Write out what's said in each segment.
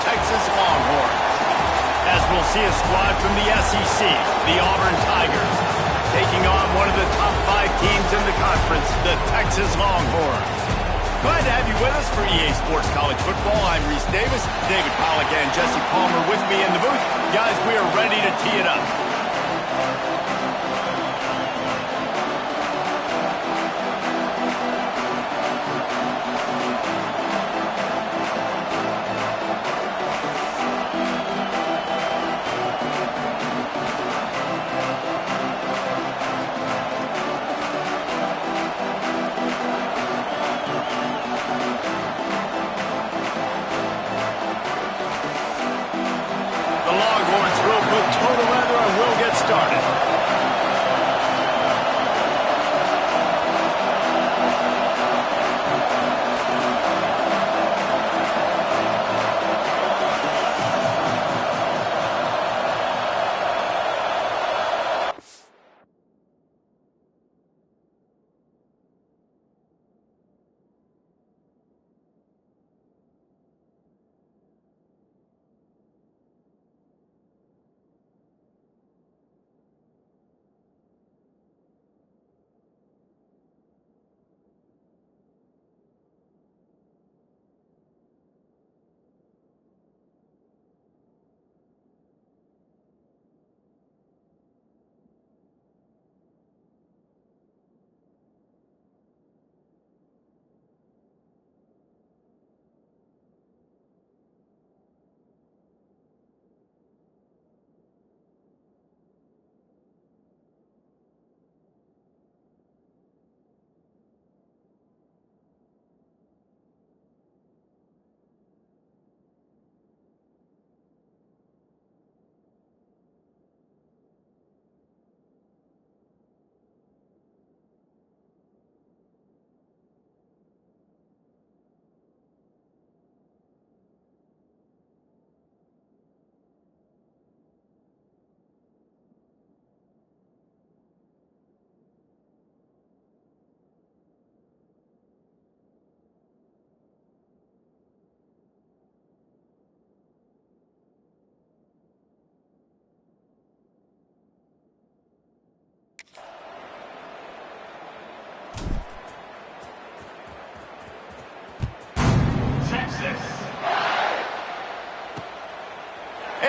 Texas Longhorns. As we'll see a squad from the SEC, the Auburn Tigers, taking on one of the top 5 teams in the conference, the Texas Longhorns. Glad to have you with us for EA Sports College Football. I'm Reese Davis, David Pollack and Jesse Palmer with me in the booth. Guys, we are ready to tee it up.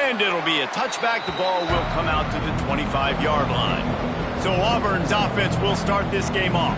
And it'll be a touchback. The ball will come out to the 25-yard line. So Auburn's offense will start this game off.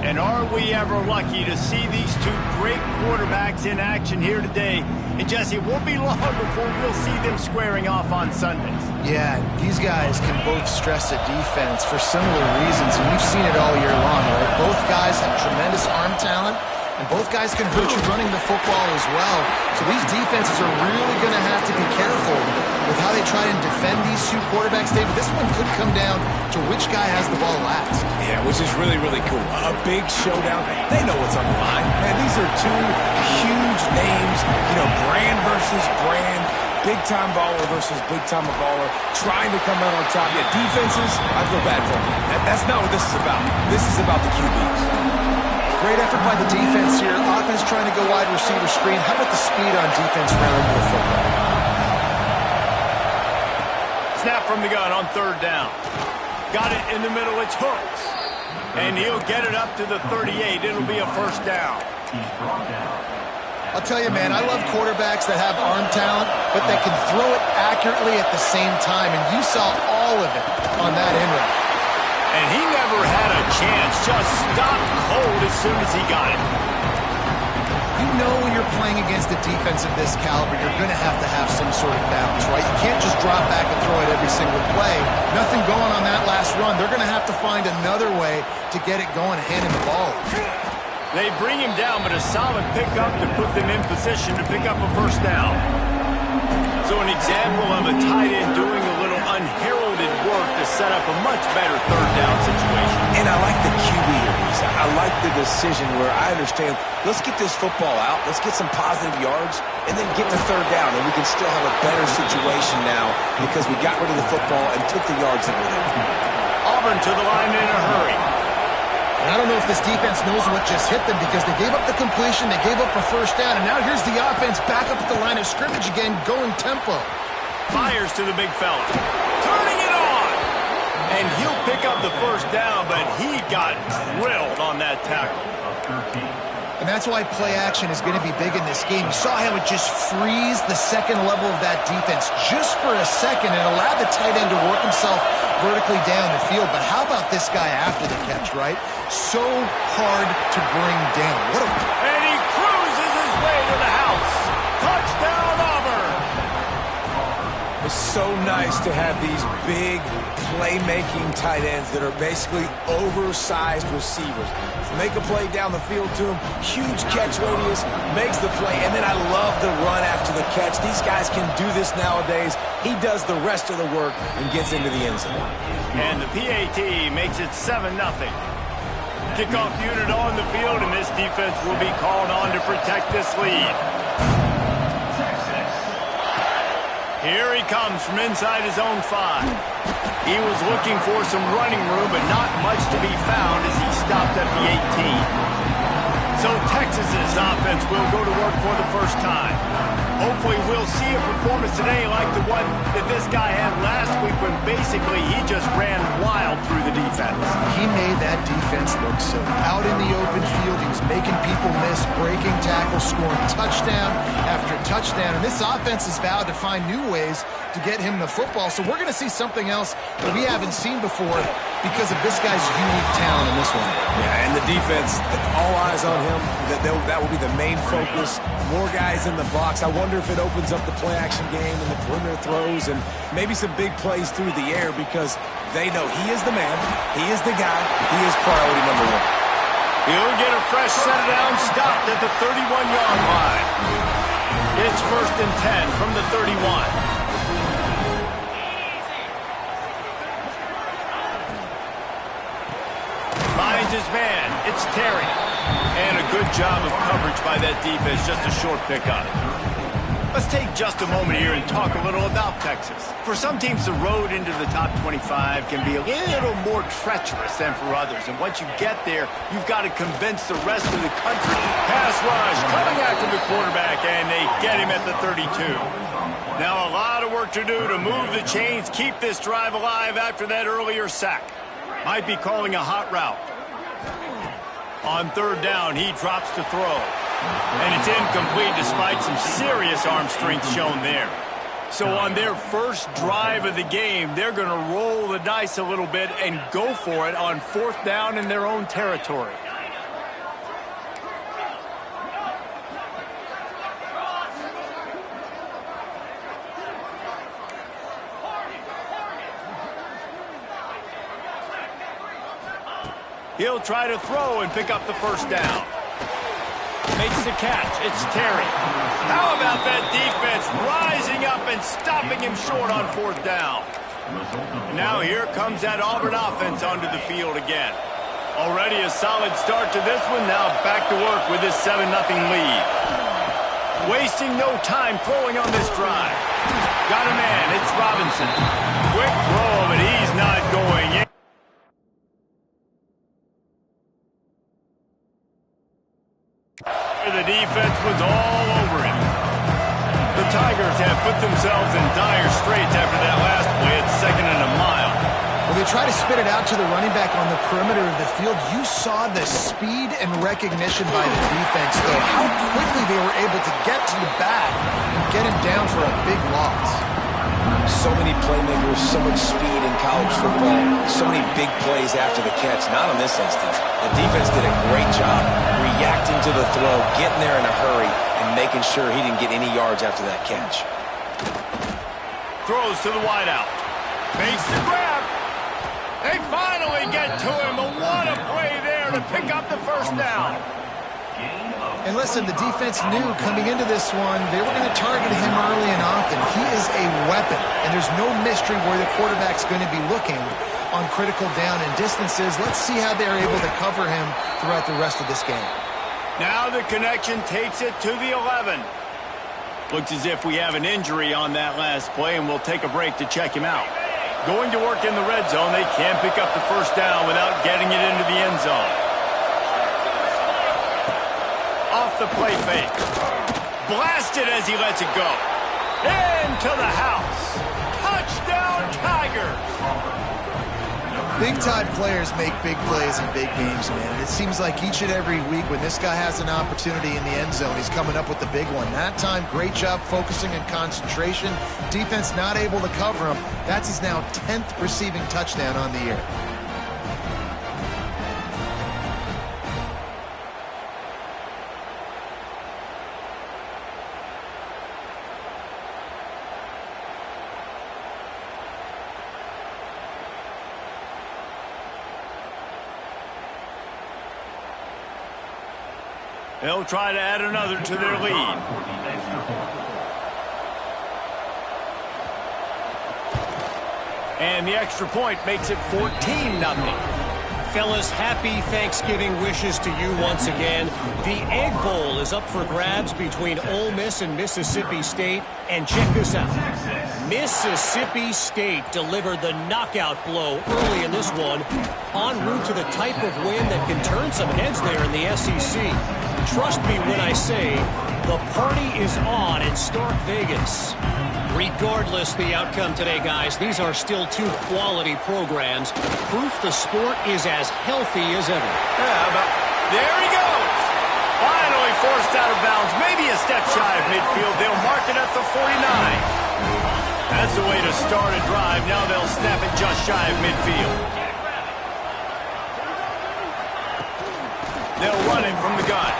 And are we ever lucky to see these two great quarterbacks in action here today? And Jesse, it won't be long before we'll see them squaring off on Sundays. Yeah, these guys can both stress a defense for similar reasons, and we've seen it all year long, right? Both guys have tremendous arm talent, and both guys can hurt you running the football as well. So these defenses are really going to have to be careful with how they try and defend these two quarterbacks. David, this one could come down to which guy has the ball last. Yeah, which is really, really cool. A big showdown. They know what's on the line. Man, these are two huge names. You know, brand versus brand. Big-time baller versus big-time baller. Trying to come out on top. Yeah, defenses, I feel bad for them. That's not what this is about. This is about the QBs. Great effort by the defense here. Offense trying to go wide receiver screen. How about the speed on defense running the football? Snap from the gun on third down. Got it in the middle. It's Hooks. And he'll get it up to the 38. It'll be a first down. I'll tell you, man, I love quarterbacks that have arm talent, but that can throw it accurately at the same time. And you saw all of it on that in route. And he never had a chance. Just stopped cold as soon as he got it. You know when you're playing against a defense of this caliber, you're going to have some sort of balance, right? You can't just drop back and throw it every single play. Nothing going on that last run. They're going to have to find another way to get it going, hand him the ball. They bring him down, but a solid pickup to put them in position to pick up a first down. So an example of a tight end doing a little unheralded work to set up a much better third down situation. And I like the QB here, Lisa. I like the decision where I understand, let's get this football out, let's get some positive yards, and then get to third down, and we can still have a better situation now because we got rid of the football and took the yards that were there. Auburn to the line in a hurry. And I don't know if this defense knows what just hit them because they gave up the completion, they gave up a first down, and now here's the offense back up at the line of scrimmage again, going tempo. Fires to the big fella. Turning it on! And he'll pick up the first down, but he got drilled on that tackle. And that's why play action is going to be big in this game. You saw how it just frees the second level of that defense just for a second and allowed the tight end to work himself vertically down the field. But how about this guy after the catch, right? So hard to bring down. And he cruises his way to the house. Touchdown, Auburn! It's so nice to have these big playmaking tight ends that are basically oversized receivers. Make a play down the field to him, huge catch radius, makes the play, and then I love the run after the catch. These guys can do this nowadays. He does the rest of the work and gets into the end zone. And the PAT makes it 7-0. Kickoff unit on the field, and this defense will be called on to protect this lead. Here he comes from inside his own 5. He was looking for some running room, but not much to be found as he stopped at the 18. So Texas's offense will go to work for the first time. Hopefully we'll see a performance today like the one that this guy had last week when basically he just ran wild through the defense. He made that defense look silly. Out in the open field, he was making people miss, breaking tackles, scoring touchdown after touchdown. And this offense has vowed to find new ways to get him the football. So we're going to see something else that we haven't seen before because of this guy's unique talent in this one. Yeah, and the defense, all eyes on him. That will be the main focus. More guys in the box. I wonder if it opens up the play-action game and the perimeter throws and maybe some big plays through the air because they know he is the man, he is the guy, he is priority number 1. He'll get a fresh set down, stopped at the 31-yard line. It's 1st and 10 from the 31. Finds his man. It's Terry. And a good job of coverage by that defense. Just a short pickup. Let's take just a moment here and talk a little about Texas. For some teams, the road into the top 25 can be a little more treacherous than for others. And once you get there, you've got to convince the rest of the country. Pass rush coming after the quarterback, and they get him at the 32. Now a lot of work to do to move the chains, keep this drive alive after that earlier sack. Might be calling a hot route. On 3rd down, he drops to throw. And it's incomplete despite some serious arm strength shown there. So on their first drive of the game, they're going to roll the dice a little bit and go for it on 4th down in their own territory. He'll try to throw and pick up the first down. Makes the catch. It's Terry. How about that defense rising up and stopping him short on 4th down? Now here comes that Auburn offense onto the field again. Already a solid start to this one. Now back to work with this 7-0 lead. Wasting no time throwing on this drive. Got a man. It's Robinson. Quick throw, but he's not going in. The defense was all over him. The Tigers have put themselves in dire straits after that last play at 2nd and a mile. When they try to spit it out to the running back on the perimeter of the field, you saw the speed and recognition by the defense, though. How quickly they were able to get to the back and get him down for a big loss. So many playmakers, so much speed in college football, so many big plays after the catch. Not in this instance. The defense did a great job reacting to the throw, getting there in a hurry, and making sure he didn't get any yards after that catch. Throws to the wideout. Makes the grab. They finally get to him, but what a play there to pick up the first down. And listen, the defense knew coming into this one, they were going to target him early and often. He is a weapon, and there's no mystery where the quarterback's going to be looking on critical down and distances. Let's see how they're able to cover him throughout the rest of this game. Now the connection takes it to the 11. Looks as if we have an injury on that last play, and we'll take a break to check him out. Going to work in the red zone, they can't pick up the first down without getting it into the end zone. the play fake. Blasted as he lets it go. Into the house. Touchdown, Tigers. Big-time players make big plays in big games, man. And it seems like each and every week when this guy has an opportunity in the end zone, he's coming up with the big one. That time, great job focusing and concentration. Defense not able to cover him. That's his now 10th receiving touchdown on the year. They'll try to add another to their lead. And the extra point makes it 14-0. Fellas, happy Thanksgiving wishes to you once again. The Egg Bowl is up for grabs between Ole Miss and Mississippi State. And check this out. Mississippi State delivered the knockout blow early in this one, en route to the type of win that can turn some heads there in the SEC. Trust me when I say the party is on in Stark Vegas. Regardless the outcome today, guys, these are still two quality programs. Proof the sport is as healthy as ever. Yeah, but there he goes. Finally forced out of bounds, maybe a step shy of midfield. They'll mark it at the 49. That's the way to start a drive. Now they'll snap it just shy of midfield. They'll run him from the gun.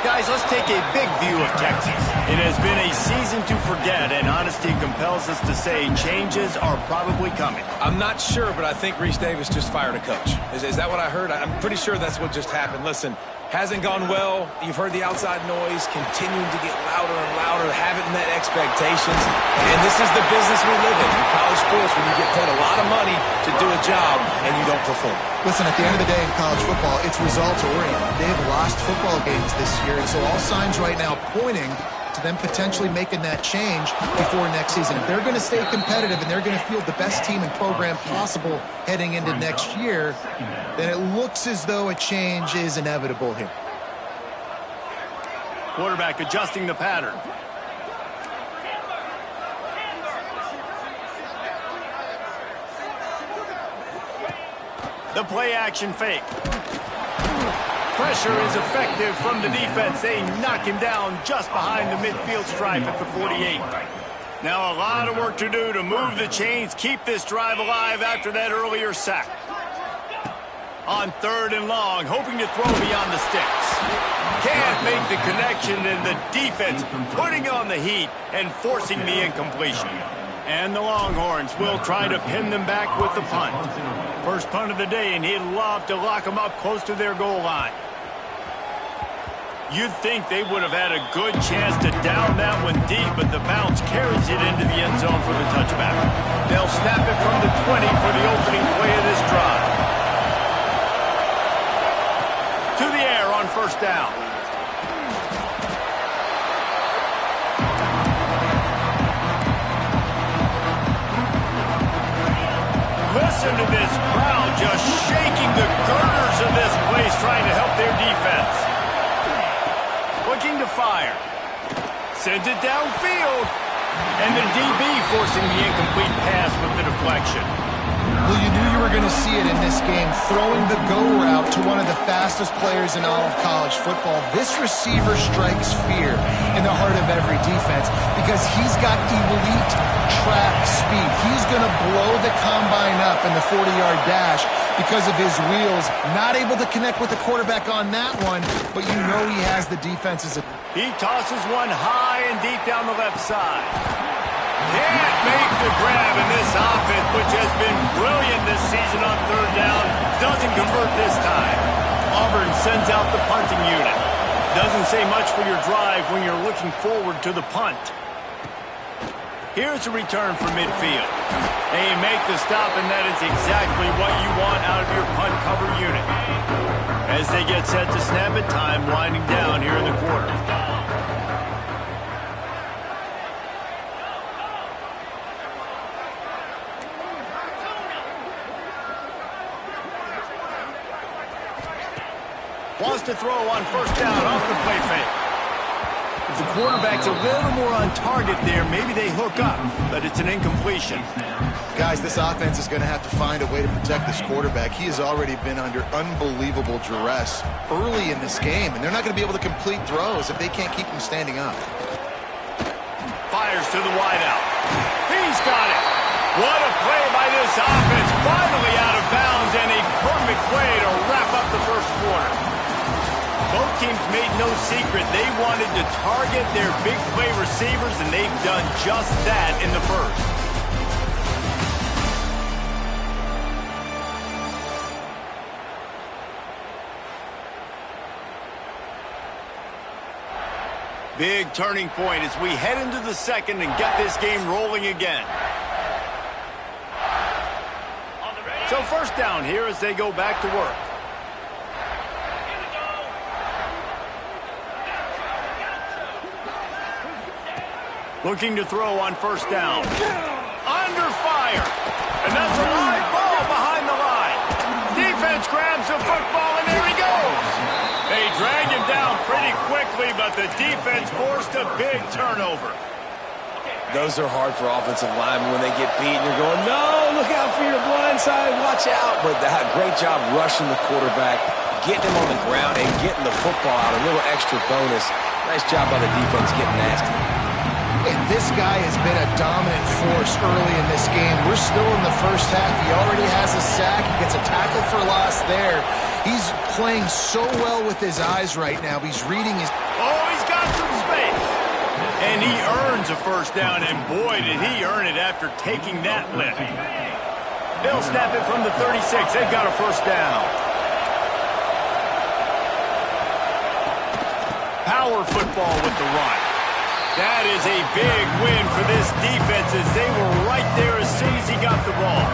Guys, let's take a big view of Texas. It has been a season to forget, and honesty compels us to say changes are probably coming. I'm not sure, but I think Reese Davis just fired a coach. Is that what I heard? I'm pretty sure that's what just happened. Listen, hasn't gone well. You've heard the outside noise continuing to get louder and louder, haven't met expectations. And this is the business we live in college sports, when you get paid a lot of money to do a job and you don't perform. Listen, at the end of the day in college football, it's results-oriented. They've lost football games this year, and so all signs right now pointing to them potentially making that change before next season. If they're going to stay competitive and they're going to field the best team and program possible heading into next year, then it looks as though a change is inevitable here. Quarterback adjusting the pattern. The play action fake. Pressure is effective from the defense. They knock him down just behind the midfield stripe at the 48. Now a lot of work to do to move the chains, keep this drive alive after that earlier sack. On 3rd and long, hoping to throw beyond the sticks. Can't make the connection, and the defense putting on the heat and forcing the incompletion. And the Longhorns will try to pin them back with the punt. First punt of the day, and he'd love to lock them up close to their goal line. You'd think they would have had a good chance to down that one deep, but the bounce carries it into the end zone for the touchback. They'll snap it from the 20 for the opening play of this drive. To the air on 1st down. Listen to this crowd just shaking the girders of this place, trying to help their defense. Looking to fire. Sends it downfield. And the DB forcing the incomplete pass with the deflection. Well, you knew you were going to see it in this game, throwing the go route to one of the fastest players in all of college football. This receiver strikes fear in the heart of every defense because he's got elite track speed. He's going to blow the combine up in the 40-yard dash because of his wheels. Not able to connect with the quarterback on that one, but you know he has the defenses. He tosses one high and deep down the left side. Can't make the grab, in this offense, which has been brilliant this season on 3rd down, doesn't convert this time. Auburn sends out the punting unit. Doesn't say much for your drive when you're looking forward to the punt. Here's a return from midfield. They make the stop, and that is exactly what you want out of your punt cover unit. As they get set to snap it, time winding down here in the quarter. Wants to throw on first down off the play fake. If the quarterback's a little more on target there, maybe they hook up, but it's an incompletion. Guys, this offense is going to have to find a way to protect this quarterback. He has already been under unbelievable duress early in this game, and they're not going to be able to complete throws if they can't keep him standing up. Fires to the wideout. He's got it. What a play by this offense. Finally out of bounds, and a perfect way to wrap up the first quarter. Both teams made no secret they wanted to target their big play receivers, and they've done just that in the first. Big turning point as we head into the second and get this game rolling again. So first down here as they go back to work. Looking to throw on first down. Under fire. And that's a live ball behind the line. Defense grabs the football, and there he goes. They drag him down pretty quickly, but the defense forced a big turnover. Those are hard for offensive linemen when they get beat, and you're going, no, look out for your blind side, watch out. But great job rushing the quarterback, getting him on the ground, and getting the football out, a little extra bonus. Nice job by the defense getting nasty. And this guy has been a dominant force early in this game. We're still in the first half. He already has a sack. He gets a tackle for loss there. He's playing so well with his eyes right now. He's reading his... Oh, he's got some space. And he earns a first down, and boy, did he earn it after taking that lift. They'll snap it from the 36. They've got a first down. Power football with the run. That is a big win for this defense as they were right there as soon as he got the ball.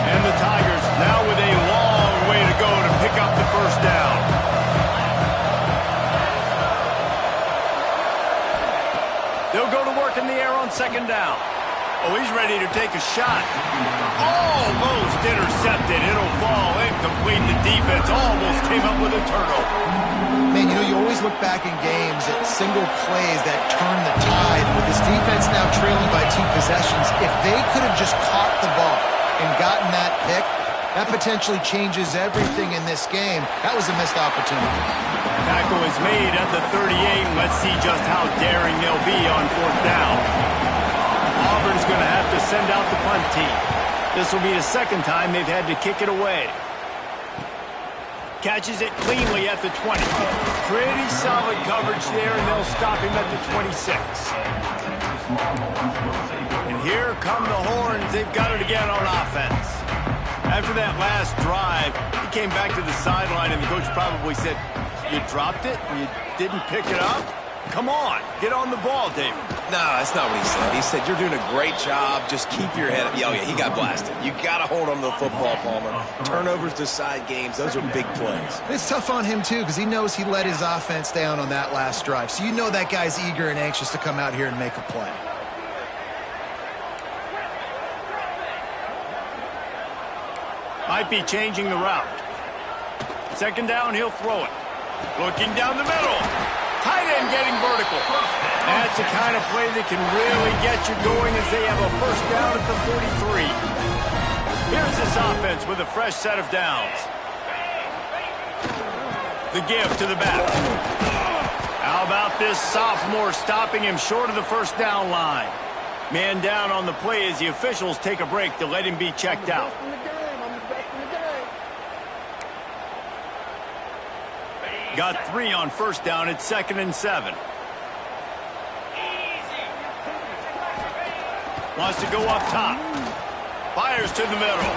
And the Tigers now with a long way to go to pick up the first down. They'll go to work in the air on second down. Oh, he's ready to take a shot. Almost intercepted. It'll fall incomplete. The defense almost came up with a turnover. Man, you know, you always look back in games at single plays that turn the tide. With this defense now trailing by 2 possessions, if they could have just caught the ball and gotten that pick, that potentially changes everything in this game. That was a missed opportunity. Tackle is made at the 38. Let's see just how daring they'll be on fourth down. Auburn's going to have to send out the punt team. This will be the second time they've had to kick it away. Catches it cleanly at the 20. Pretty solid coverage there, and they'll stop him at the 26. And here come the horns. They've got it again on offense. After that last drive, he came back to the sideline, and the coach probably said, you dropped it? You didn't pick it up? Come on, get on the ball, David. No, that's not what he said. He said, you're doing a great job. Just keep your head up. Oh, yeah, he got blasted. You got to hold on to the football, Palmer. Turnovers decide games. Those are big plays. It's tough on him, too, because he knows he let his offense down on that last drive. So you know that guy's eager and anxious to come out here and make a play. Might be changing the route. Second down, he'll throw it. Looking down the middle. Tight end getting vertical. That's the kind of play that can really get you going as they have a first down at the 43. Here's this offense with a fresh set of downs. The give to the back. How about this sophomore stopping him short of the first down line? Man down on the play as the officials take a break to let him be checked out. Got 3 on first down. It's 2nd and 7. Wants to go up top. Fires to the middle.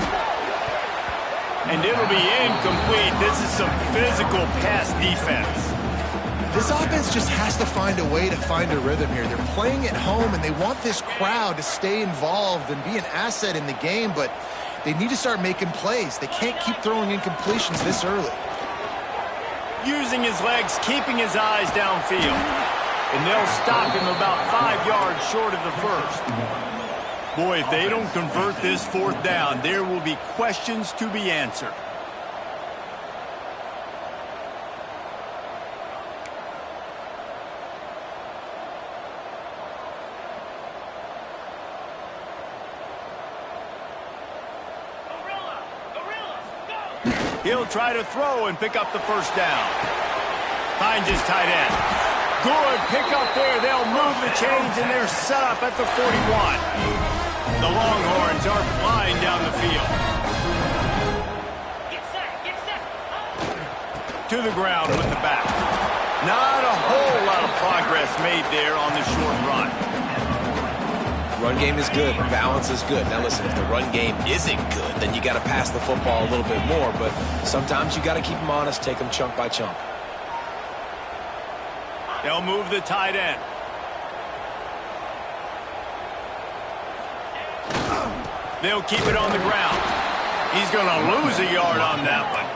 And it'll be incomplete. This is some physical pass defense. This offense just has to find a way to find a rhythm here. They're playing at home, and they want this crowd to stay involved and be an asset in the game, but they need to start making plays. They can't keep throwing incompletions this early. Using his legs, keeping his eyes downfield. And they'll stop him about 5 yards short of the first. Boy, if they don't convert this fourth down, there will be questions to be answered. He'll try to throw and pick up the first down. Finds his tight end. Good pickup there. They'll move the chains, and they're set up at the 41. The Longhorns are flying down the field. Get set. To the ground with the back. Not a whole lot of progress made there on the short run. Run game is good. Balance is good. Now listen, if the run game isn't good, then you got to pass the football a little bit more. But sometimes you got to keep them honest, take them chunk by chunk. They'll move the tight end. They'll keep it on the ground. He's going to lose a yard on that one.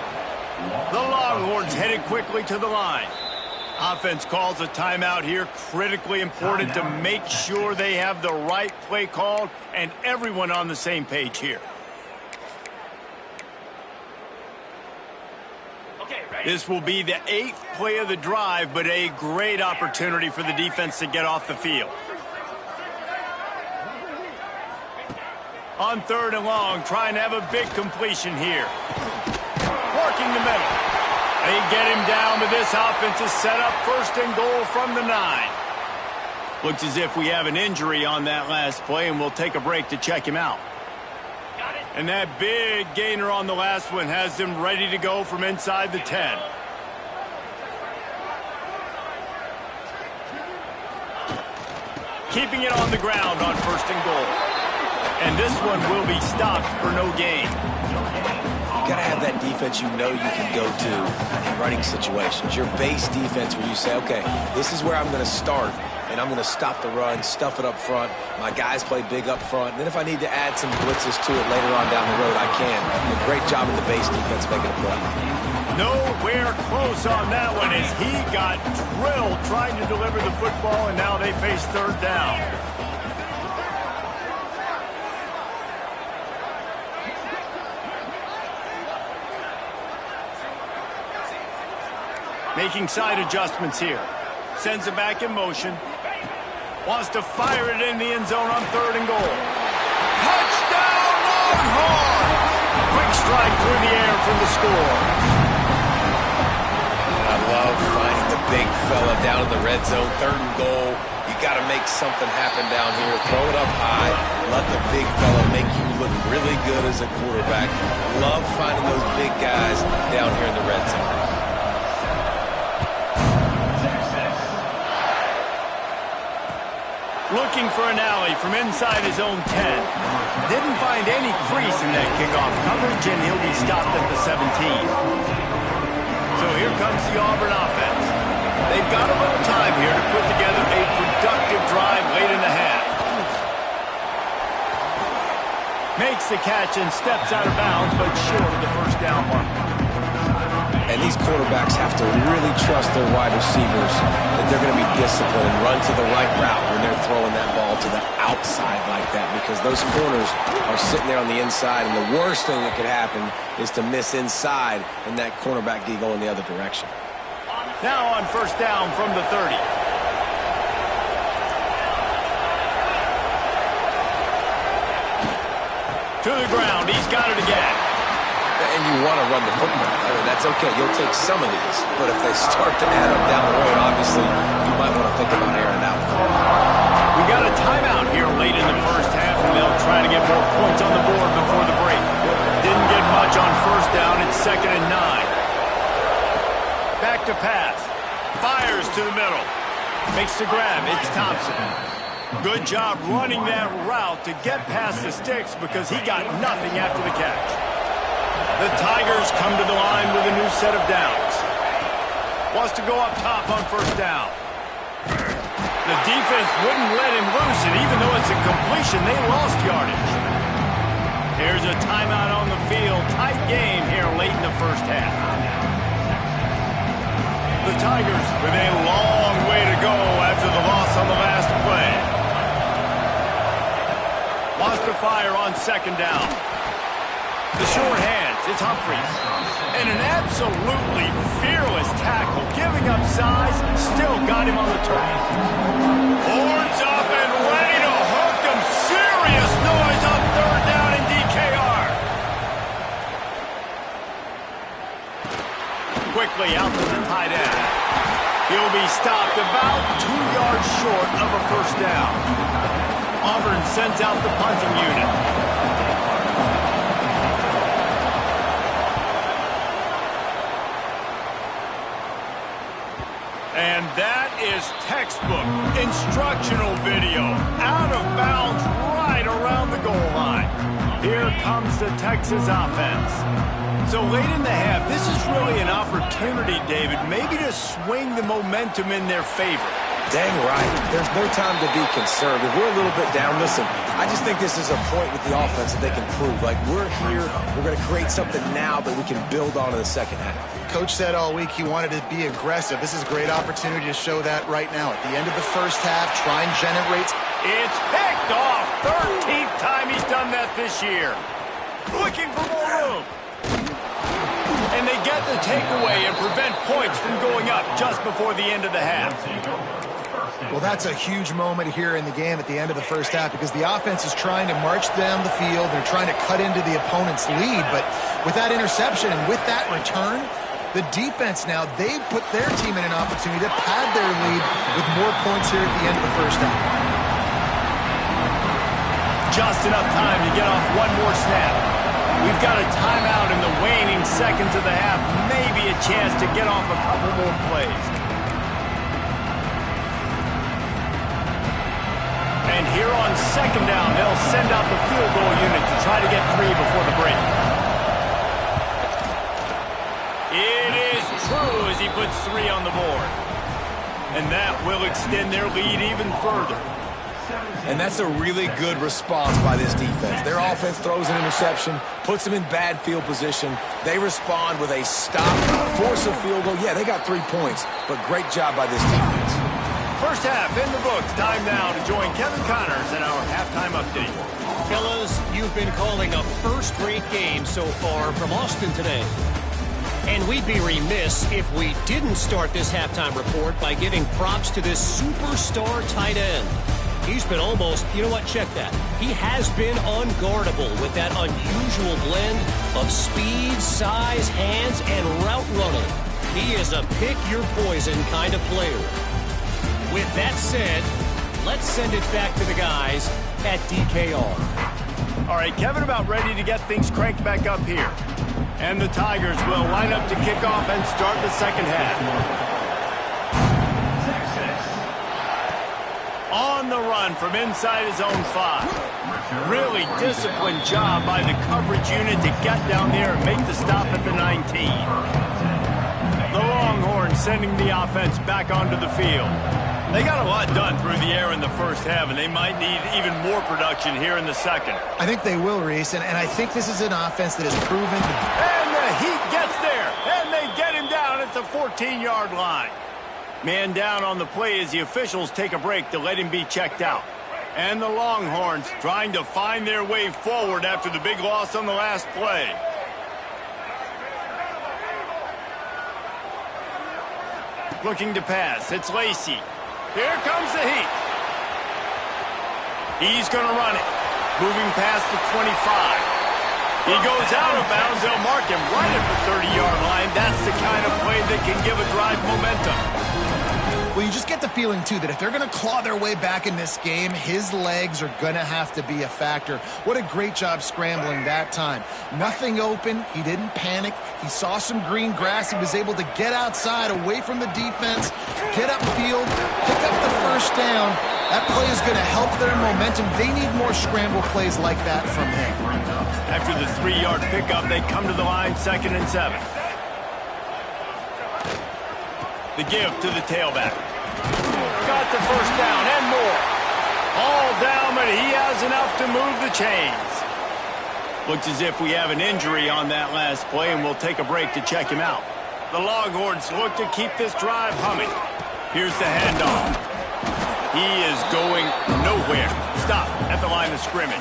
The Longhorns headed quickly to the line. Offense calls a timeout here. Critically important to make sure they have the right play called and everyone on the same page here. This will be the 8th play of the drive, but a great opportunity for the defense to get off the field. On 3rd and long, trying to have a big completion here. Working the middle. They get him down, but this offense is set up 1st and goal from the 9. Looks as if we have an injury on that last play, and we'll take a break to check him out. And that big gainer on the last one has them ready to go from inside the 10. Keeping it on the ground on 1st and goal. And this one will be stopped for no gain. You got to have that defense you know you can go to in running situations. Your base defense where you say, okay, this is where I'm going to start, and I'm going to stop the run, stuff it up front. My guys play big up front. And then if I need to add some blitzes to it later on down the road, I can. A great job of the base defense making a play. Nowhere close on that one as he got drilled trying to deliver the football, and now they face 3rd down. Making side adjustments here. Sends it back in motion. Wants to fire it in the end zone on 3rd and goal. Touchdown, Longhorn! Quick strike through the air for the score. I love finding the big fella down in the red zone. 3rd and goal. You got to make something happen down here. Throw it up high. Let the big fella make you look really good as a quarterback. Love finding those big guys down here in the red zone. Looking for an alley from inside his own 10. Didn't find any crease in that kickoff coverage, and he'll be stopped at the 17. So here comes the Auburn offense. They've got a little time here to put together a productive drive late in the half. Makes the catch and steps out of bounds, but short of the 1st down mark. And these quarterbacks have to really trust their wide receivers that they're going to be disciplined and run to the right route when they're throwing that ball to the outside like that, because those corners are sitting there on the inside, and the worst thing that could happen is to miss inside and that cornerback D go in the other direction. Now on 1st down from the 30. To the ground. He's got it again. And you want to run the football. I mean, that's okay. You'll take some of these. But if they start to add up down the road, obviously, you might want to think about airing out. We got a timeout here late in the 1st half, and they'll try to get more points on the board before the break. Didn't get much on 1st down. It's 2nd and 9. Back to pass. Fires to the middle. Makes the grab. It's Thompson. Good job running that route to get past the sticks because he got nothing after the catch. The Tigers come to the line with a new set of downs. Wants to go up top on 1st down. The defense wouldn't let him loose, and even though it's a completion, they lost yardage. Here's a timeout on the field. Tight game here late in the 1st half. The Tigers with a long way to go after the loss on the last play. Wants to fire on 2nd down. The short hands, it's Humphries. And an absolutely fearless tackle, giving up size, still got him on the turf. Horns up and ready to hook him. Serious noise on 3rd down in DKR. be stopped about 2 yards short of a first down. Auburn sends out the punting unit. And that is textbook instructional video. Out of bounds right around the goal line. Here comes the Texas offense. So late in the half, this is really an opportunity, David, maybe to swing the momentum in their favor. Dang right. There's no time to be concerned. If we're a little bit down, listen, I just think this is a point with the offense that they can prove. Like, we're here, we're going to create something now that we can build on in the second half. Coach said all week he wanted to be aggressive. This is a great opportunity to show that right now. At the end of the first half, try and generate. It's picked off. 13th time he's done that this year. Looking for more room. And they get the takeaway and prevent points from going up just before the end of the half. Well, that's a huge moment here in the game at the end of the first half because the offense is trying to march down the field. They're trying to cut into the opponent's lead. But with that interception and with that return, the defense now, they've put their team in an opportunity to pad their lead with more points here at the end of the first half. Just enough time to get off one more snap. We've got a timeout in the waning seconds of the half. Maybe a chance to get off a couple more plays. And here on second down, they'll send out the field goal unit to try to get 3 before the break. It is true as he puts 3 on the board. And that will extend their lead even further. And that's a really good response by this defense. Their offense throws an interception, puts them in bad field position. They respond with a stop, force a field goal. Yeah, they got 3 points, but great job by this defense. First half in the books. Time now to join Kevin Connors in our halftime update. Fellas, you've been calling a first-rate game so far from Austin today. And we'd be remiss if we didn't start this halftime report by giving props to this superstar tight end. He's been almost, you know what, check that. He has been unguardable with that unusual blend of speed, size, hands, and route running. He is a pick-your-poison kind of player. With that said, let's send it back to the guys at DKR. All right, Kevin, about ready to get things cranked back up here. And the Tigers will line up to kick off and start the second half. On the run from inside his own 5. Really disciplined job by the coverage unit to get down there and make the stop at the 19. The Longhorns sending the offense back onto the field. They got a lot done through the air in the first half, and they might need even more production here in the second. I think they will, Reese, and I think this is an offense that has proven. And the Heat gets there, and they get him down at the 14-yard line. Man down on the play as the officials take a break to let him be checked out. And the Longhorns trying to find their way forward after the big loss on the last play. Looking to pass. It's Lacey. Here comes the Heat. He's going to run it. Moving past the 25. He goes out of bounds. They'll mark him right at the 30-yard line. That's the kind of play that can give a drive momentum. Well, you just get the feeling, too, that if they're going to claw their way back in this game, his legs are going to have to be a factor. What a great job scrambling that time. Nothing open. He didn't panic. He saw some green grass. He was able to get outside, away from the defense, get upfield, pick up the first down. That play is going to help their momentum. They need more scramble plays like that from him. After the 3-yard pickup, they come to the line, 2nd and 7. The give to the tailback. Got the first down and more. All down, but he has enough to move the chains. Looks as if we have an injury on that last play, and we'll take a break to check him out. The Longhorns look to keep this drive humming. Here's the handoff. He is going nowhere. Stop at the line of scrimmage.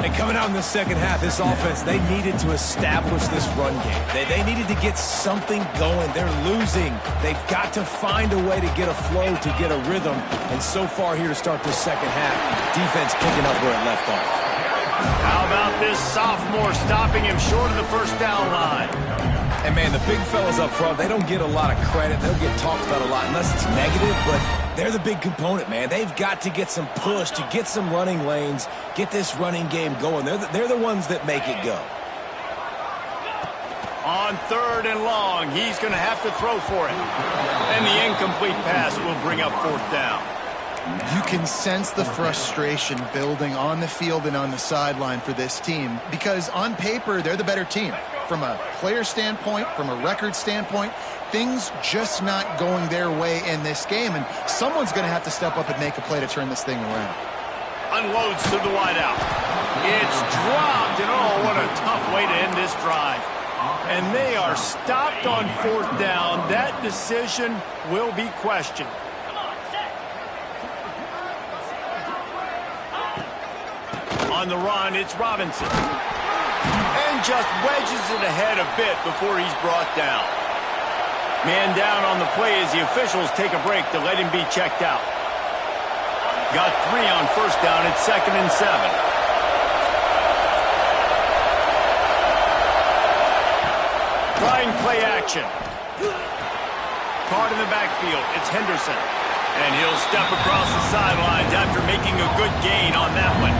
And coming out in the second half, this offense, they needed to establish this run game. They needed to get something going. They're losing. They've got to find a way to get a flow, to get a rhythm. And so far here to start this second half, defense picking up where it left off. How about this sophomore stopping him short of the first down line? And, man, the big fellas up front, they don't get a lot of credit. They don't get talked about a lot unless it's negative, but they're the big component, man. They've got to get some push, to get some running lanes, get this running game going. They're the ones that make it go. On 3rd and long, he's going to have to throw for it. And the incomplete pass will bring up 4th down. You can sense the frustration building on the field and on the sideline for this team because on paper, they're the better team. From a player standpoint, from a record standpoint, things just not going their way in this game, and someone's going to have to step up and make a play to turn this thing around. Unloads to the wideout. It's dropped, and oh, what a tough way to end this drive. And they are stopped on 4th down. That decision will be questioned. On the run, it's Robinson. And just wedges it ahead a bit before he's brought down. Man down on the play as the officials take a break to let him be checked out. Got 3 on 1st down. It's 2nd and 7. Trying play action. Caught in the backfield. It's Henderson. And he'll step across the sidelines after making a good gain on that one.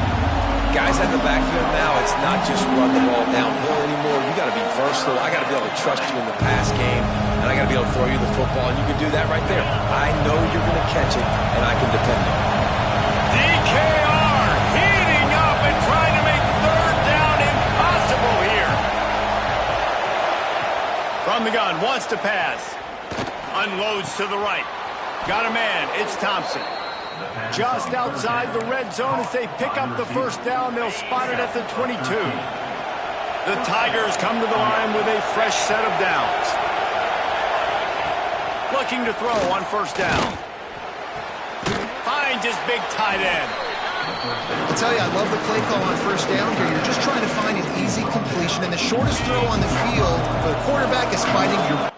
Guys at the backfield now, it's not just run the ball downhill anymore. You got to be versatile. I got to be able to trust you in the pass game, and I got to be able to throw you the football, and you can do that right there. I know you're going to catch it, and I can depend on it. DKR heating up and trying to make 3rd down impossible here. From the gun, wants to pass. Unloads to the right. Got a man. It's Thompson. Just outside the red zone as they pick up the 1st down. They'll spot it at the 22. The Tigers come to the line with a fresh set of downs. Looking to throw on 1st down. Finds his big tight end. I'll tell you, I love the play call on 1st down here. You're just trying to find an easy completion, and the shortest throw on the field for the quarterback is finding your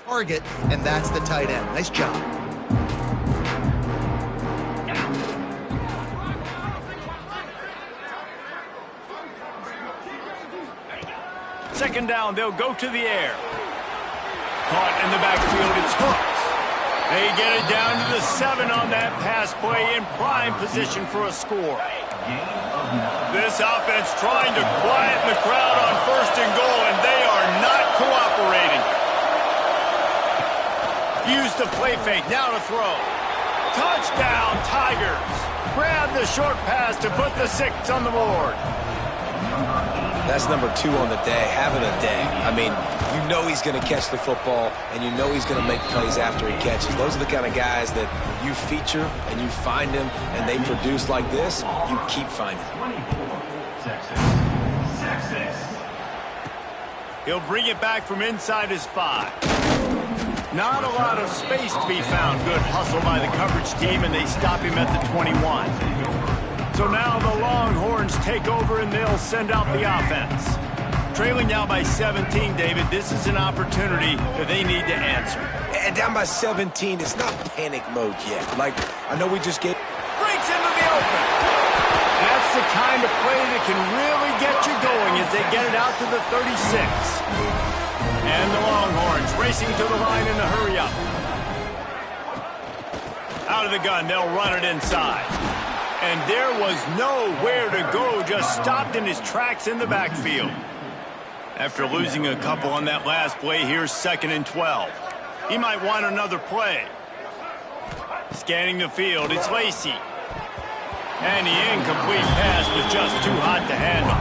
target, and that's the tight end. Nice job. Second down, they'll go to the air. Caught in the backfield, it's hooked. They get it down to the 7 on that pass play, in prime position for a score. This offense trying to quieten the crowd on 1st and goal, and they are not cooperating. Use the play fake, now to throw. Touchdown, Tigers. Grab the short pass to put the 6 on the board. That's number 2 on the day, having a day. I mean, you know he's going to catch the football, and you know he's going to make plays after he catches. Those are the kind of guys that you feature and you find them, and they produce like this, you keep finding them. He'll bring it back from inside his 5. Not a lot of space to be found. Good hustle by the coverage team, and they stop him at the 21. So now the Longhorns take over, and they'll send out the offense. Trailing now by 17, David, this is an opportunity that they need to answer. And down by 17, it's not panic mode yet. Like, I know we just get... Breaks into the open. That's the kind of play that can really get you going as they get it out to the 36. And the Longhorns racing to the line in a hurry up. Out of the gun, they'll run it inside. And there was nowhere to go, just stopped in his tracks in the backfield. After losing a couple on that last play, here's 2nd and 12. He might want another play. Scanning the field, it's Lacy. And the incomplete pass was just too hot to handle.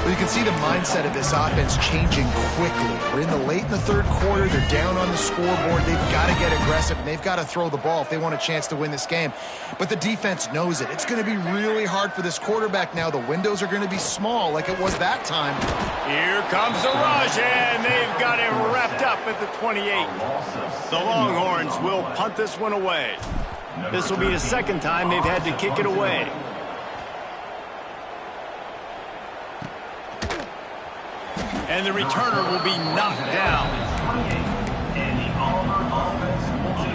Well, you can see the mindset of this offense changing quickly. We're in the 3rd quarter. They're down on the scoreboard. They've got to get aggressive, and they've got to throw the ball if they want a chance to win this game. But the defense knows it. It's going to be really hard for this quarterback now. The windows are going to be small like it was that time. Here comes the rush, and they've got him wrapped up at the 28. The Longhorns will punt this one away. This will be the 2nd time they've had to kick it away. And the returner will be knocked down.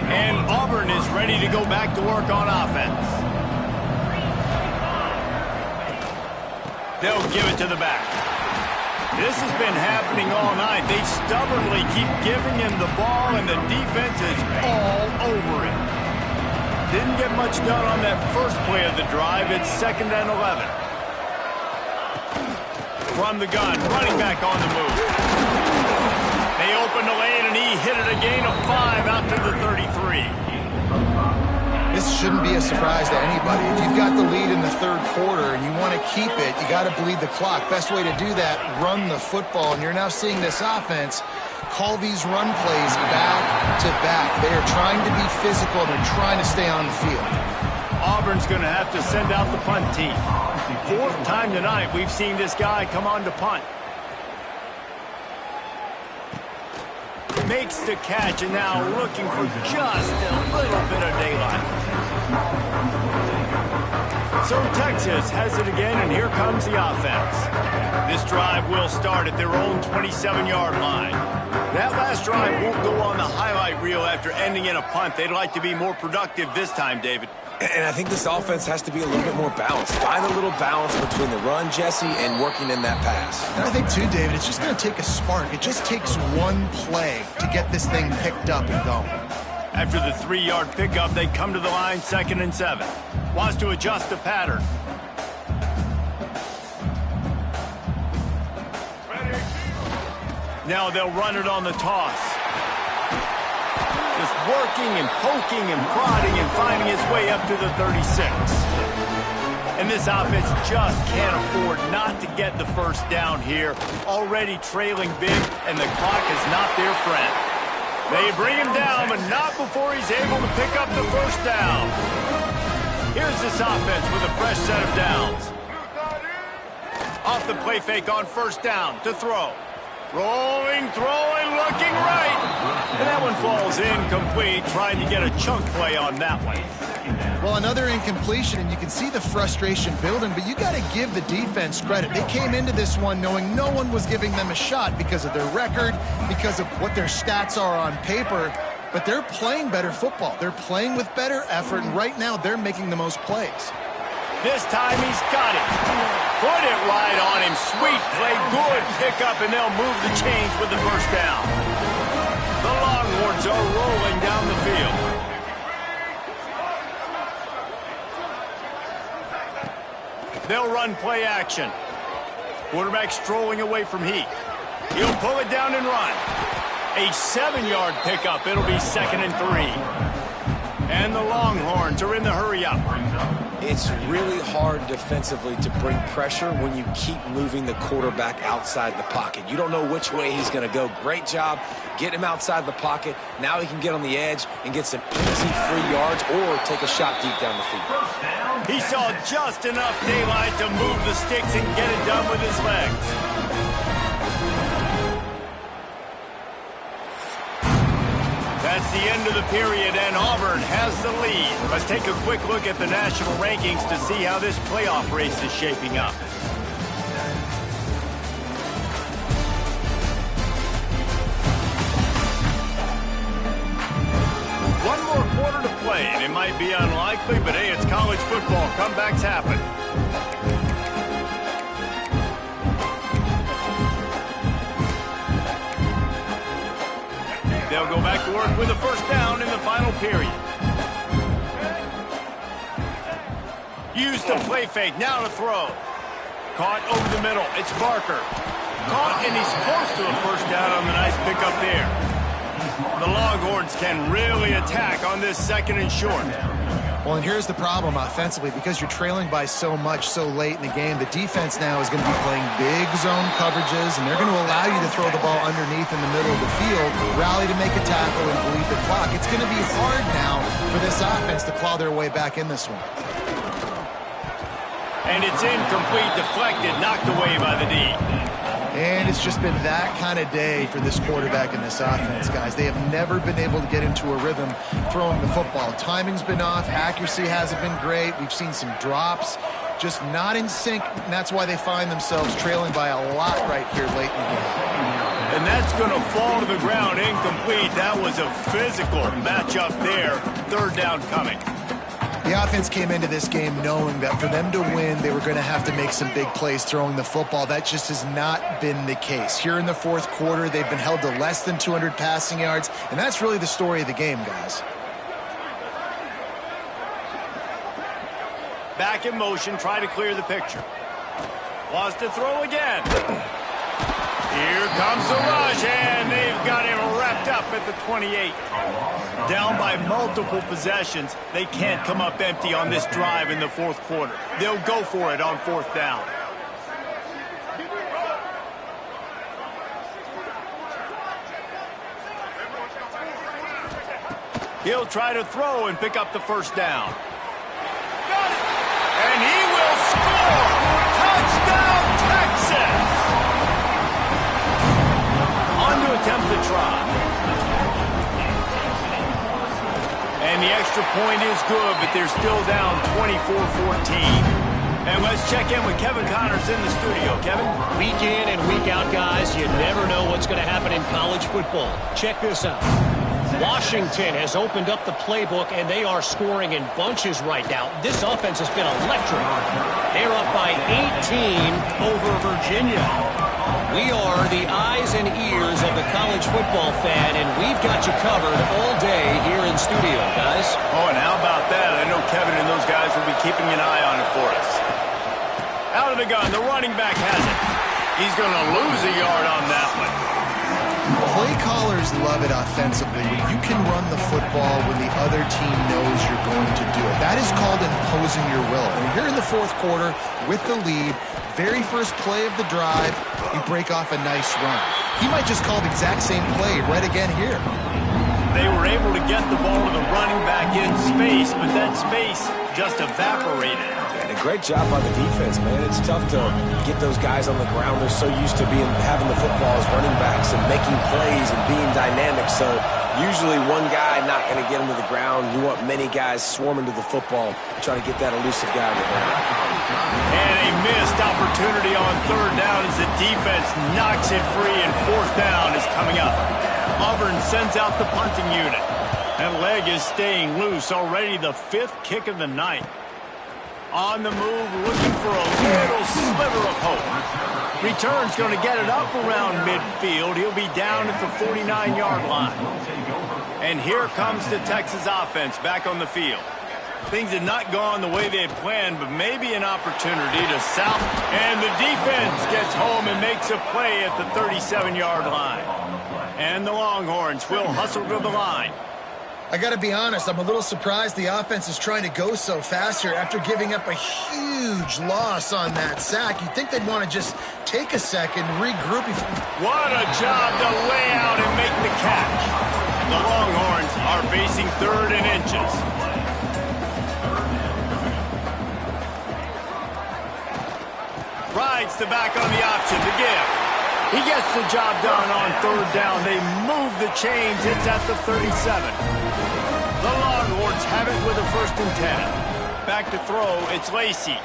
And Auburn is ready to go back to work on offense. They'll give it to the back. This has been happening all night. They stubbornly keep giving him the ball, and the defense is all over it. Didn't get much done on that first play of the drive. It's 2nd and 11. From the gun, running back on the move. They open the lane, and he hit it a gain of 5 out to the 33. This shouldn't be a surprise to anybody. If you've got the lead in the 3rd quarter and you want to keep it, you got to bleed the clock. Best way to do that, run the football. And you're now seeing this offense call these run plays back to back. They are trying to be physical, and they're trying to stay on the field. Auburn's going to have to send out the punt team. 4th time tonight we've seen this guy come on to punt. Makes the catch, and now looking for just a little bit of daylight. So Texas has it again, and here comes the offense. This drive will start at their own 27-yard line. That last drive won't go on the highlight reel after ending in a punt. They'd like to be more productive this time, David. And I think this offense has to be a little bit more balanced. Find a little balance between the run, Jesse, and working in that pass. And I think, too, David, it's just going to take a spark. It just takes one play to get this thing picked up and going. After the 3-yard pickup, they come to the line 2nd and 7. Wants to adjust the pattern. Now they'll run it on the toss. Just working and poking and prodding and finding his way up to the 36. And this offense just can't afford not to get the first down here. Already trailing big, and the clock is not their friend. They bring him down, but not before he's able to pick up the first down. Here's this offense with a fresh set of downs. Off the play fake on 1st down to throw. Rolling, throwing, looking right. And that one falls incomplete, trying to get a chunk play on that one. Well, another incompletion, and you can see the frustration building, but you got to give the defense credit. They came into this one knowing no one was giving them a shot because of their record, because of what their stats are on paper, but they're playing better football. They're playing with better effort, and right now they're making the most plays. This time he's got it. Put it right on him. Sweet play, good pickup, and they'll move the chains with the first down. The Longhorns are rolling down the field. They'll run play action. Quarterback strolling away from Heath. He'll pull it down and run. A 7-yard pickup. It'll be 2nd and 3. And the Longhorns are in the hurry-up. It's really hard defensively to bring pressure when you keep moving the quarterback outside the pocket. You don't know which way he's going to go. Great job getting him outside the pocket. Now he can get on the edge and get some easy free yards or take a shot deep down the field. He saw just enough daylight to move the sticks and get it done with his legs. That's the end of the period, and Auburn has the lead. Let's take a quick look at the national rankings to see how this playoff race is shaping up. One more quarter to play, and it might be unlikely, but hey, it's college football. Comebacks happen. They'll go back to work with a first down in the final period. Used the play fake, now to throw. Caught over the middle, it's Barker. Caught, and he's close to a first down on the nice pickup there. The Longhorns can really attack on this 2nd and short. Well, and here's the problem offensively. Because you're trailing by so much so late in the game, the defense now is going to be playing big zone coverages, and they're going to allow you to throw the ball underneath in the middle of the field, rally to make a tackle, and bleed the clock. It's going to be hard now for this offense to claw their way back in this one. And it's incomplete, deflected, knocked away by the D. And it's just been that kind of day for this quarterback and this offense, guys. They have never been able to get into a rhythm throwing the football. Timing's been off. Accuracy hasn't been great. We've seen some drops, just not in sync, and that's why they find themselves trailing by a lot right here late in the game. And that's going to fall to the ground incomplete. That was a physical matchup there. 3rd down coming. The offense came into this game knowing that for them to win, they were going to have to make some big plays throwing the football. That just has not been the case. Here in the 4th quarter, they've been held to less than 200 passing yards, and that's really the story of the game, guys. Back in motion, try to clear the picture. Wants to throw again. Here comes the rush, and they've got him wrapped up at the 28. Down by multiple possessions, they can't come up empty on this drive in the 4th quarter. They'll go for it on 4th down. He'll try to throw and pick up the first down. Got it! And he will score! Touchdown, Texas! On to attempt the try. And the extra point is good, but they're still down 24-14. And let's check in with Kevin Connors in the studio. Kevin? Week in and week out, guys, you never know what's going to happen in college football. Check this out. Washington has opened up the playbook, and they are scoring in bunches right now. This offense has been electric. They're up by 18 over Virginia. We are the eyes and ears of the college football fan, and we've got you covered all day here in studio, guys. Oh, and how about that? I know Kevin and those guys will be keeping an eye on it for us. Out of the gun, the running back has it. He's going to lose a yard on that one. Play callers love it offensively when you can run the football when the other team knows you're going to do it. That is called imposing your will. And here in the 4th quarter with the lead, very first play of the drive, you break off a nice run. He might just call the exact same play right again here. They were able to get the ball to the running back in space, but that space just evaporated. And a great job by the defense, man. It's tough to get those guys on the ground. They're so used to having the football as running backs and making plays and being dynamic. So Usually one guy not going to get him to the ground. You want many guys swarming to the football, trying to get that elusive guy to the ground. And a missed opportunity on third down as the defense knocks it free, and fourth down is coming up. Auburn sends out the punting unit. That leg is staying loose. Already the 5th kick of the night. On the move, looking for a little sliver of hope. Return's going to get it up around midfield. He'll be down at the 49-yard line. And here comes the Texas offense back on the field. Things had not gone the way they had planned, but maybe an opportunity to south. And the defense gets home and makes a play at the 37-yard line. And the Longhorns will hustle to the line. I got to be honest, I'm a little surprised the offense is trying to go so fast here after giving up a huge loss on that sack. You'd think they'd want to just take a second, regroup. What a job to lay out and make the catch. The Longhorns are facing 3rd and inches. Rides the back on the option to give. He gets the job done on third down. They move the chains. It's at the 37. The Longhorns have it with a 1st and 10. Back to throw. It's Lacey.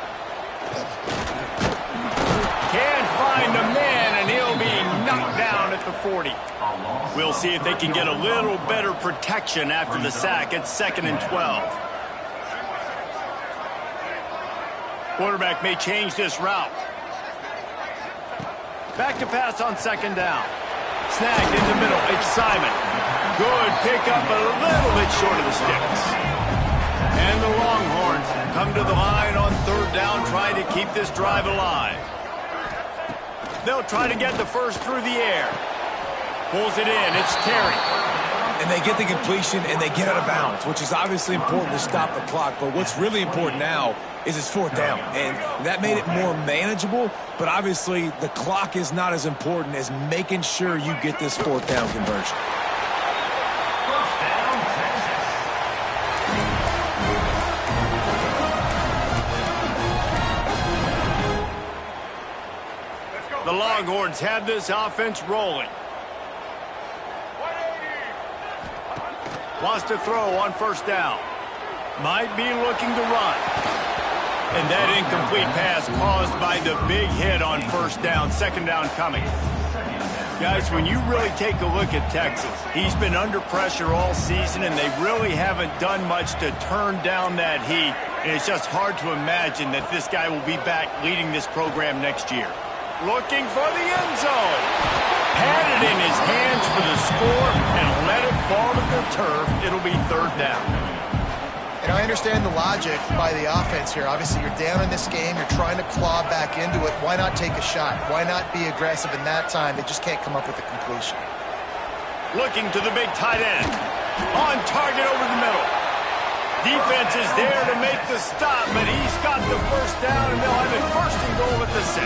Can't find a man, and he'll be knocked down at the 40. We'll see if they can get a little better protection after the sack. It's 2nd and 12. Quarterback may change this route. Back to pass on 2nd down. Snagged in the middle. It's Simon. Good pickup, a little bit short of the sticks. And the Longhorns come to the line on 3rd down, trying to keep this drive alive. They'll try to get the first through the air. Pulls it in. It's Terry. And they get the completion, and they get out of bounds, which is obviously important to stop the clock. But what's really important now is it's 4th down. And that made it more manageable, but obviously the clock is not as important as making sure you get this 4th down conversion. The Longhorns have this offense rolling. Wants to throw on 1st down. Might be looking to run. And that incomplete pass caused by the big hit on 1st down. 2nd down coming. Guys, when you really take a look at Texas, he's been under pressure all season, and they really haven't done much to turn down that heat. And it's just hard to imagine that this guy will be back leading this program next year. Looking for the end zone. Had it in his hands for the score and let it fall to the turf. It'll be 3rd down. And I understand the logic by the offense here. Obviously, you're down in this game. You're trying to claw back into it. Why not take a shot? Why not be aggressive in that time? They just can't come up with a completion. Looking to the big tight end. On target over the middle. Defense is there to make the stop, but he's got the 1st down, and they'll have it 1st and goal at the 6.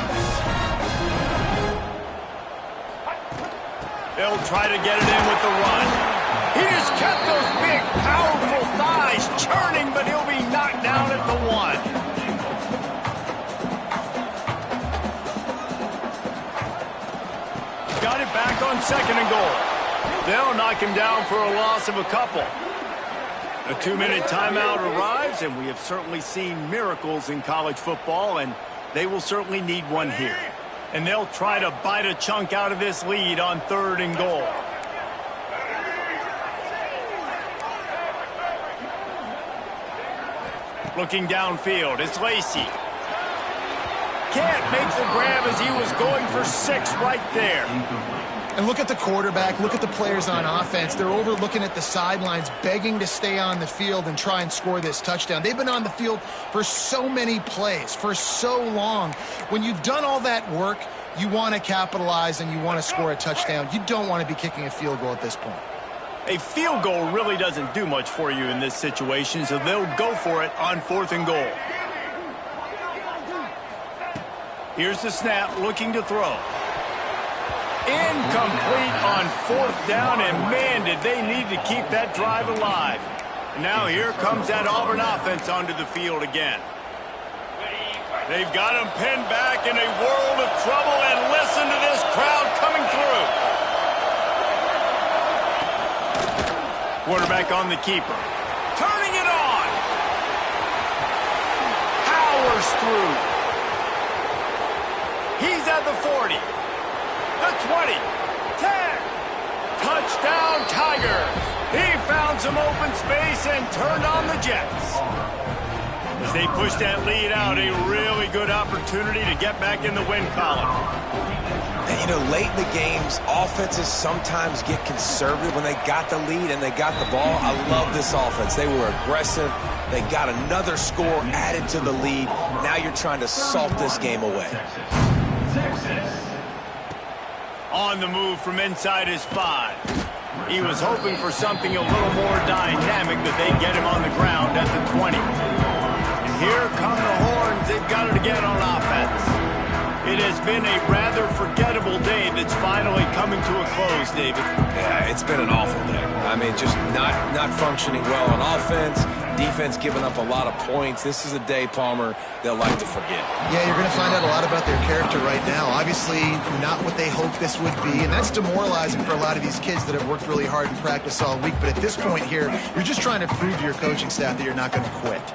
They'll try to get it in with the run. He just kept those big, powerful thighs churning, but he'll be knocked down at the 1. Got it back on 2nd and goal. They'll knock him down for a loss of a couple. A 2-minute timeout arrives, and we have certainly seen miracles in college football, and they will certainly need one here. And they'll try to bite a chunk out of this lead on 3rd and goal. Looking downfield, it's Lacey. Can't make the grab as he was going for 6 right there. And look at the quarterback. Look at the players on offense. They're over looking at the sidelines, begging to stay on the field and try and score this touchdown. They've been on the field for so many plays, for so long. When you've done all that work, you want to capitalize and you want to score a touchdown. You don't want to be kicking a field goal at this point. A field goal really doesn't do much for you in this situation, so they'll go for it on 4th and goal. Here's the snap, looking to throw. Incomplete on 4th down, and man, did they need to keep that drive alive. Now here comes that Auburn offense onto the field again. They've got him pinned back in a world of trouble, and listen to this crowd coming through. Quarterback on the keeper. Turning it on. Powers through. He's at the 40. The 20. 10. Touchdown, Tigers. He found some open space and turned on the Jets. As they push that lead out, a really good opportunity to get back in the win column. And, you know, late in the games, offenses sometimes get conservative when they got the lead and they got the ball. I love this offense. They were aggressive. They got another score added to the lead. Now you're trying to salt this game away. On the move from inside his 5. He was hoping for something a little more dynamic, that they get him on the ground at the 20. And here come the horns. They've got it again on offense. It has been a rather forgettable day that's finally coming to a close, David. Yeah, it's been an awful day. I mean, just not functioning well on offense. Defense giving up a lot of points. This is a day, Palmer, they'll like to forget. Yeah, you're going to find out a lot about their character right now. Obviously, not what they hoped this would be, and that's demoralizing for a lot of these kids that have worked really hard in practice all week. But at this point here, you're just trying to prove to your coaching staff that you're not going to quit.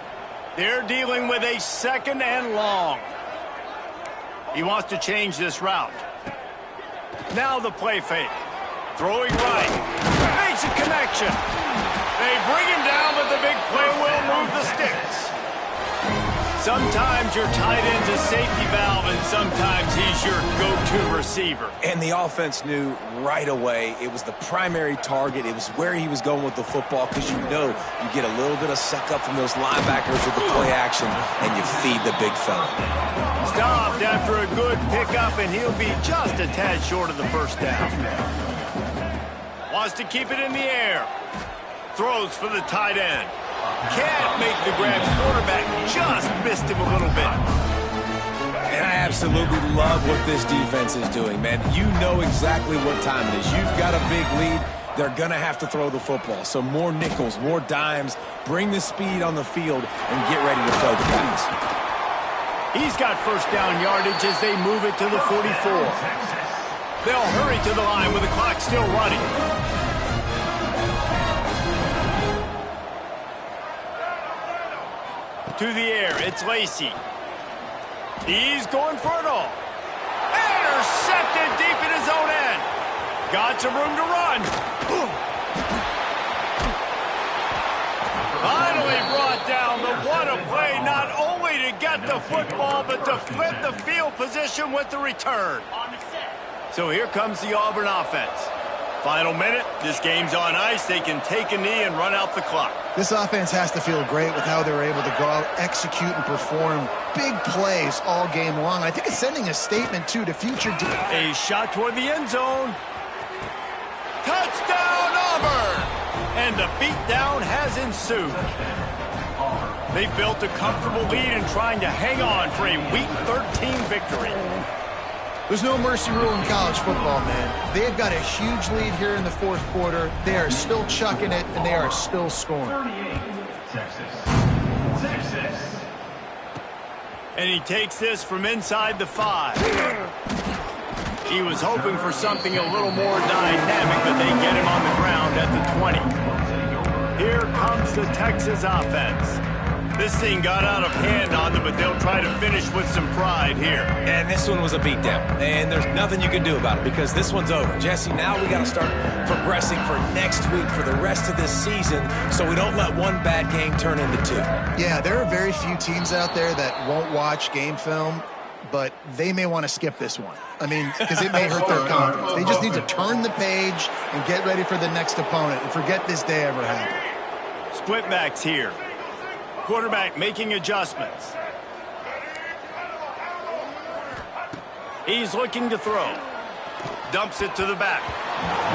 They're dealing with a 2nd and long. He wants to change this route. Now the play fake. Throwing right. Makes a connection. They bring him down, but the big play will move the sticks. Sometimes your tight end's a safety valve, and sometimes he's your go-to receiver. And the offense knew right away it was the primary target. It was where he was going with the football, because you know you get a little bit of suck up from those linebackers with the play action, and you feed the big fella. Stopped after a good pickup, and he'll be just a tad short of the first down. Wants to keep it in the air. Throws for the tight end. Can't make the grab. Quarterback just missed him a little bit. And I absolutely love what this defense is doing, man. You know exactly what time it is. You've got a big lead. They're going to have to throw the football. So more nickels, more dimes. Bring the speed on the field and get ready to throw the pass. He's got first down yardage as they move it to the 44. They'll hurry to the line with the clock still running. To the air, it's Lacy. He's going for it all. Intercepted deep in his own end. Got some room to run. Finally brought down, but what a play, not only to get the football, but to flip the field position with the return. So here comes the Auburn offense. Final minute, this game's on ice. They can take a knee and run out the clock. This offense has to feel great with how they were able to go out, execute, and perform big plays all game long. I think it's sending a statement, too, to future defense. A shot toward the end zone. Touchdown, Auburn! And the beatdown has ensued. They've built a comfortable lead and trying to hang on for a Week 13 victory. There's no mercy rule in college football, man. They've got a huge lead here in the fourth quarter. They are still chucking it, and they are still scoring. And he takes this from inside the 5. He was hoping for something a little more dynamic, but they get him on the ground at the 20. Here comes the Texas offense. This thing got out of hand on them, but they'll try to finish with some pride here. And this one was a beatdown, and there's nothing you can do about it because this one's over. Jesse, now we got to start progressing for next week for the rest of this season so we don't let one bad game turn into 2. Yeah, there are very few teams out there that won't watch game film, but they may want to skip this one. I mean, because it may hurt their confidence. They just need to turn the page and get ready for the next opponent and forget this day ever happened. Split backs here. Quarterback making adjustments. He's looking to throw. Dumps it to the back.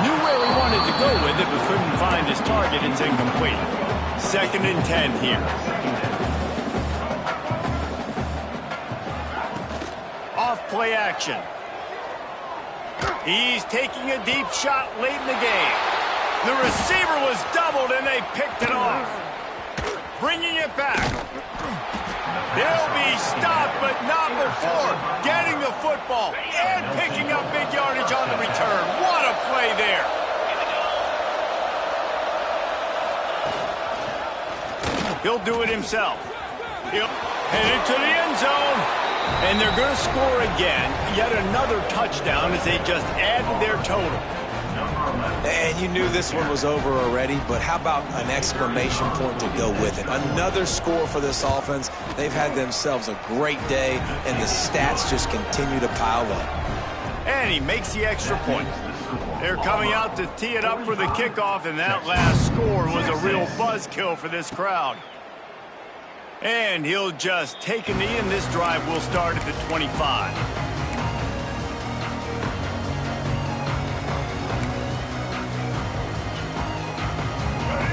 Knew where he wanted to go with it, but couldn't find his target. It's incomplete. 2nd and 10 here. Off play action. He's taking a deep shot late in the game. The receiver was doubled, and they picked it off. Bringing it back. They'll be stopped, but not before getting the football and picking up big yardage on the return. What a play there. He'll do it himself. He'll head into the end zone. And they're going to score again. Yet another touchdown as they just add to their total. And you knew this one was over already, but how about an exclamation point to go with it? Another score for this offense. They've had themselves a great day, and the stats just continue to pile up. And he makes the extra point. They're coming out to tee it up for the kickoff, and that last score was a real buzzkill for this crowd. And he'll just take a knee, and this drive will start at the 25.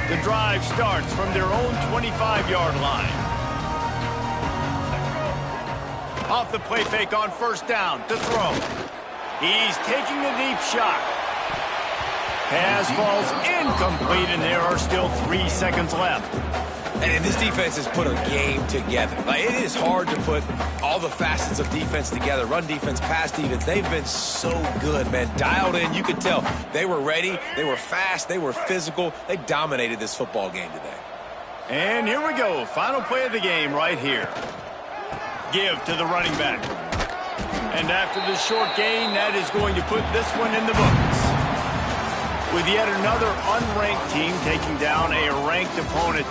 The drive starts from their own 25-yard line. Off the play fake on first down to throw. He's taking a deep shot. Pass falls incomplete, and there are still 3 seconds left. And this defense has put a game together. Like, it is hard to put all the facets of defense together. Run defense, pass defense. They've been so good, man. Dialed in. You could tell they were ready. They were fast. They were physical. They dominated this football game today. And here we go. Final play of the game right here. Give to the running back. And after the short gain, that is going to put this one in the books. With yet another unranked team taking down a ranked opponent,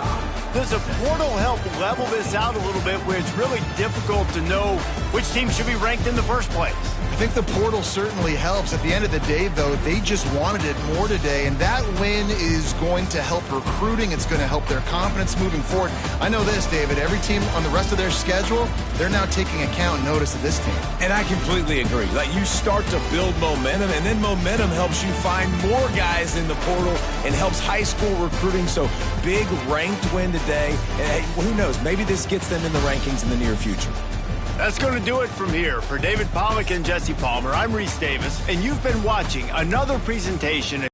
does a portal help level this out a little bit where it's really difficult to know which team should be ranked in the first place? I think the portal certainly helps. At the end of the day, though, they just wanted it more today, and that win is going to help recruiting. It's going to help their confidence moving forward. I know this, David. Every team on the rest of their schedule, they're now taking account and notice of this team. And I completely agree. Like, you start to build momentum, and then momentum helps you find more guys in the portal and helps high school recruiting. So, big ranked win today. And hey, who knows? Maybe this gets them in the rankings in the near future. That's going to do it from here. For David Pollack and Jesse Palmer, I'm Reese Davis, and you've been watching another presentation